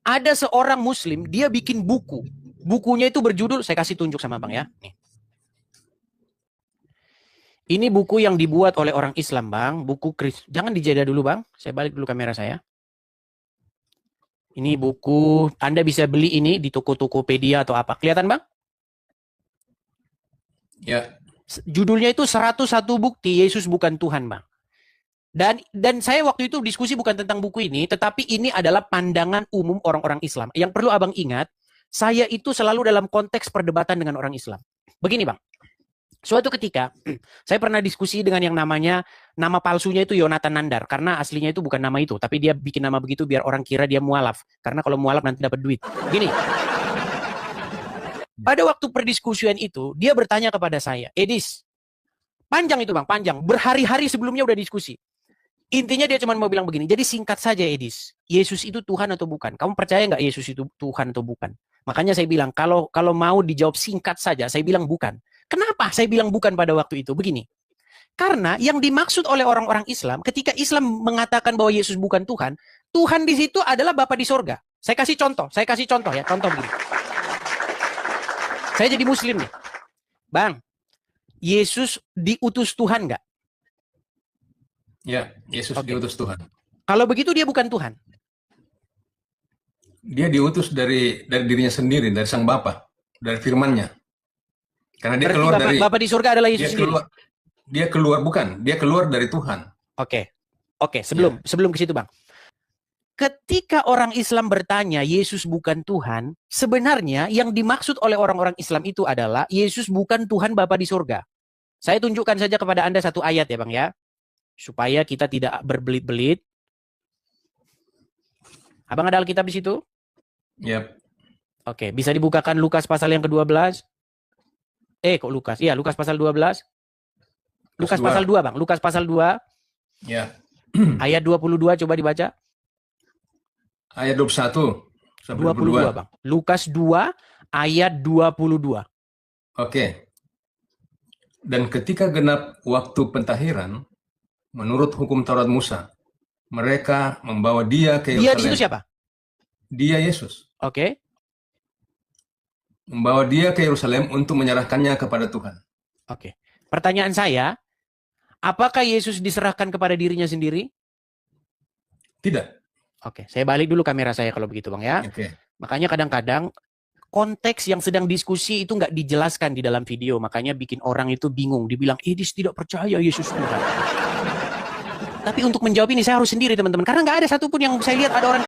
Ada seorang muslim, dia bikin buku. Bukunya itu berjudul, saya kasih tunjuk sama Bang ya. Nih. Ini buku yang dibuat oleh orang Islam, Bang. Buku jangan dijeda dulu, Bang. Saya balik dulu kamera saya. Ini buku, Anda bisa beli ini di toko Tokopedia atau apa. Kelihatan, Bang? Ya. Judulnya itu 101 bukti Yesus bukan Tuhan, Bang. Dan saya waktu itu diskusi bukan tentang buku ini, tetapi ini adalah pandangan umum orang-orang Islam. Yang perlu Abang ingat, saya itu selalu dalam konteks perdebatan dengan orang Islam. Begini, Bang. Suatu ketika, saya pernah diskusi dengan yang namanya, nama palsunya itu Yonatan Nandar. Karena aslinya itu bukan nama itu, tapi dia bikin nama begitu biar orang kira dia mualaf. Karena kalau mualaf nanti dapat duit. Gini, pada waktu perdiskusian itu, dia bertanya kepada saya, Edis, panjang itu Bang, panjang. Berhari-hari sebelumnya udah diskusi. Intinya dia cuma mau bilang begini, jadi singkat saja Edis, Yesus itu Tuhan atau bukan? Kamu percaya nggak Yesus itu Tuhan atau bukan? Makanya saya bilang, kalau mau dijawab singkat saja, saya bilang bukan. Kenapa saya bilang bukan pada waktu itu? Begini, karena yang dimaksud oleh orang-orang Islam, ketika Islam mengatakan bahwa Yesus bukan Tuhan, Tuhan di situ adalah Bapa di sorga. Saya kasih contoh ya, contoh begini. Saya jadi Muslim nih, Bang, Yesus diutus Tuhan nggak? Ya, Yesus diutus Tuhan. Kalau begitu dia bukan Tuhan. Dia diutus dari dirinya sendiri, dari Sang Bapa, dari firman-Nya. Karena dia keluar dari Bapa di surga adalah Yesus sendiri. Dia keluar dari Tuhan. Oke, sebelum ke situ, Bang. Ketika orang Islam bertanya Yesus bukan Tuhan, sebenarnya yang dimaksud oleh orang-orang Islam itu adalah Yesus bukan Tuhan Bapa di surga. Saya tunjukkan saja kepada Anda satu ayat ya, Bang ya. Supaya kita tidak berbelit-belit. Abang ada Alkitab di situ? Yep. Oke, bisa dibukakan Lukas pasal yang ke-12? Kok Lukas? Iya, Lukas pasal 12. Lukas pasal 2, Bang. Lukas pasal 2. Ya. Ayat 22 coba dibaca. Ayat 21 sampai 22, Bang. Lukas 2 ayat 22. Oke. Dan ketika genap waktu pentahiran, menurut hukum Taurat Musa, mereka membawa dia ke Yerusalem. Dia di situ siapa? Dia Yesus. Oke. Membawa dia ke Yerusalem untuk menyerahkannya kepada Tuhan. Oke. Pertanyaan saya, apakah Yesus diserahkan kepada dirinya sendiri? Tidak. Oke, saya balik dulu kamera saya kalau begitu, Bang ya. Oke. Makanya kadang-kadang konteks yang sedang diskusi itu nggak dijelaskan di dalam video, makanya bikin orang itu bingung, dibilang, Edis tidak percaya Yesus Tuhan. Tapi untuk menjawab ini saya harus sendiri teman-teman, karena nggak ada satupun yang saya lihat ada orang